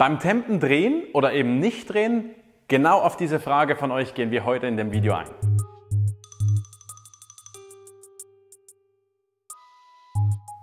Beim Tempen drehen oder eben nicht drehen? Genau auf diese Frage von euch gehen wir heute in dem Video ein.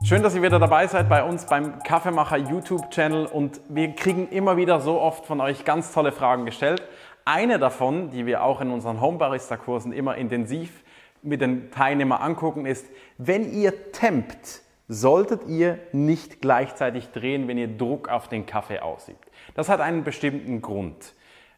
Schön, dass ihr wieder dabei seid bei uns beim Kaffeemacher YouTube-Channel und wir kriegen immer wieder so oft von euch ganz tolle Fragen gestellt. Eine davon, die wir auch in unseren Homebarista-Kursen immer intensiv mit den Teilnehmern angucken, ist, wenn ihr tempt, solltet ihr nicht gleichzeitig drehen, wenn ihr Druck auf den Kaffee ausübt. Das hat einen bestimmten Grund.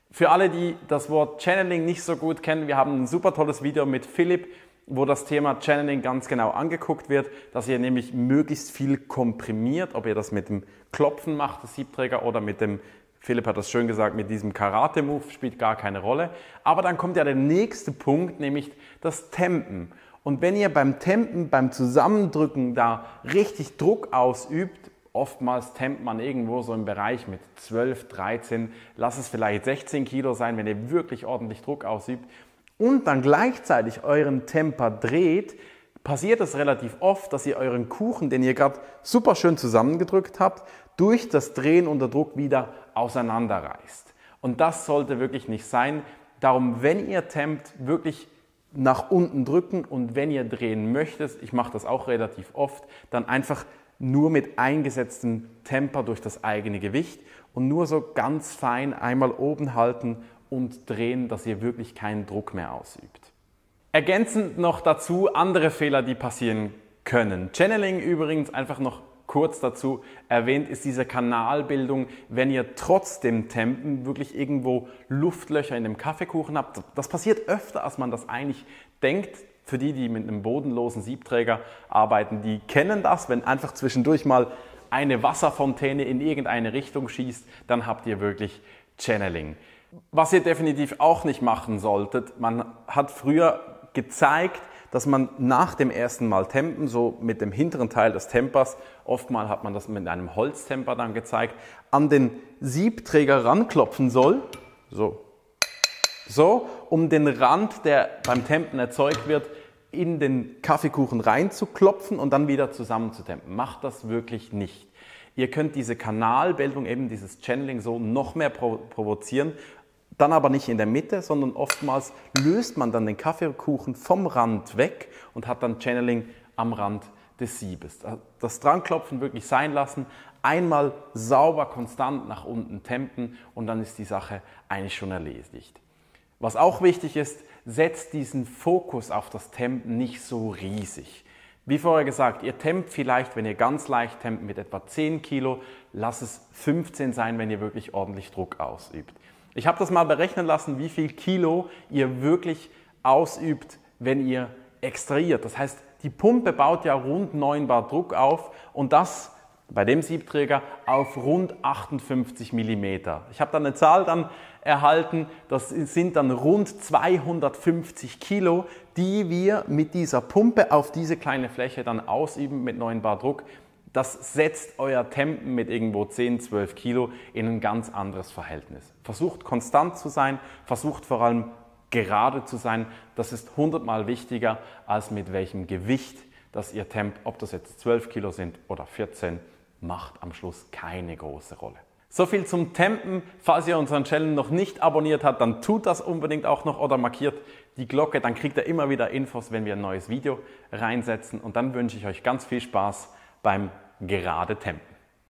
Für alle, die das Wort Channeling nicht so gut kennen, wir haben ein super tolles Video mit Philipp, wo das Thema Channeling ganz genau angeguckt wird, dass ihr nämlich möglichst viel komprimiert, ob ihr das mit dem Klopfen macht, das Siebträger, oder mit dem, Philipp hat das schön gesagt, mit diesem Karate-Move, spielt gar keine Rolle. Aber dann kommt ja der nächste Punkt, nämlich das Tempen. Und wenn ihr beim Tempen, beim Zusammendrücken da richtig Druck ausübt, oftmals tempt man irgendwo so im Bereich mit 12, 13, lass es vielleicht 16 Kilo sein, wenn ihr wirklich ordentlich Druck ausübt, und dann gleichzeitig euren Temper dreht, passiert es relativ oft, dass ihr euren Kuchen, den ihr gerade super schön zusammengedrückt habt, durch das Drehen unter Druck wieder auseinanderreißt. Und das sollte wirklich nicht sein. Darum, wenn ihr tempt, wirklich nach unten drücken, und wenn ihr drehen möchtet, ich mache das auch relativ oft, dann einfach nur mit eingesetztem Temper durch das eigene Gewicht und nur so ganz fein einmal oben halten und drehen, dass ihr wirklich keinen Druck mehr ausübt. Ergänzend noch dazu andere Fehler, die passieren können. Channeling übrigens, einfach noch kurz dazu erwähnt, ist diese Kanalbildung, wenn ihr trotz dem Tempen wirklich irgendwo Luftlöcher in dem Kaffeekuchen habt. Das passiert öfter, als man das eigentlich denkt. Für die, die mit einem bodenlosen Siebträger arbeiten, die kennen das. Wenn einfach zwischendurch mal eine Wasserfontäne in irgendeine Richtung schießt, dann habt ihr wirklich Channeling. Was ihr definitiv auch nicht machen solltet, man hat früher gezeigt, dass man nach dem ersten Mal tempen, so mit dem hinteren Teil des Tempers, oftmals hat man das mit einem Holztemper dann gezeigt, an den Siebträger ranklopfen soll, so, um den Rand, der beim Tempen erzeugt wird, in den Kaffeekuchen reinzuklopfen und dann wieder zusammen zu tempen. Macht das wirklich nicht. Ihr könnt diese Kanalbildung, eben dieses Channeling, so noch mehr provozieren, dann aber nicht in der Mitte, sondern oftmals löst man dann den Kaffeekuchen vom Rand weg und hat dann Channeling am Rand des Siebes. Das Dranklopfen wirklich sein lassen, einmal sauber, konstant nach unten tempen und dann ist die Sache eigentlich schon erledigt. Was auch wichtig ist, setzt diesen Fokus auf das Tempen nicht so riesig. Wie vorher gesagt, ihr tempt vielleicht, wenn ihr ganz leicht tempt, mit etwa 10 Kilo, lasst es 15 sein, wenn ihr wirklich ordentlich Druck ausübt. Ich habe das mal berechnen lassen, wie viel Kilo ihr wirklich ausübt, wenn ihr extrahiert. Das heißt, die Pumpe baut ja rund 9 Bar Druck auf und das bei dem Siebträger auf rund 58 mm. Ich habe dann eine Zahl dann erhalten, das sind dann rund 250 Kilo, die wir mit dieser Pumpe auf diese kleine Fläche dann ausüben mit 9 Bar Druck. Das setzt euer Tempen mit irgendwo 10, 12 Kilo in ein ganz anderes Verhältnis. Versucht konstant zu sein, versucht vor allem gerade zu sein. Das ist 100-mal wichtiger, als mit welchem Gewicht das ihr tempt. Ob das jetzt 12 Kilo sind oder 14, macht am Schluss keine große Rolle. So viel zum Tempen. Falls ihr unseren Channel noch nicht abonniert habt, dann tut das unbedingt auch noch oder markiert die Glocke. Dann kriegt ihr immer wieder Infos, wenn wir ein neues Video reinsetzen. Und dann wünsche ich euch ganz viel Spaß beim gerade Tempen.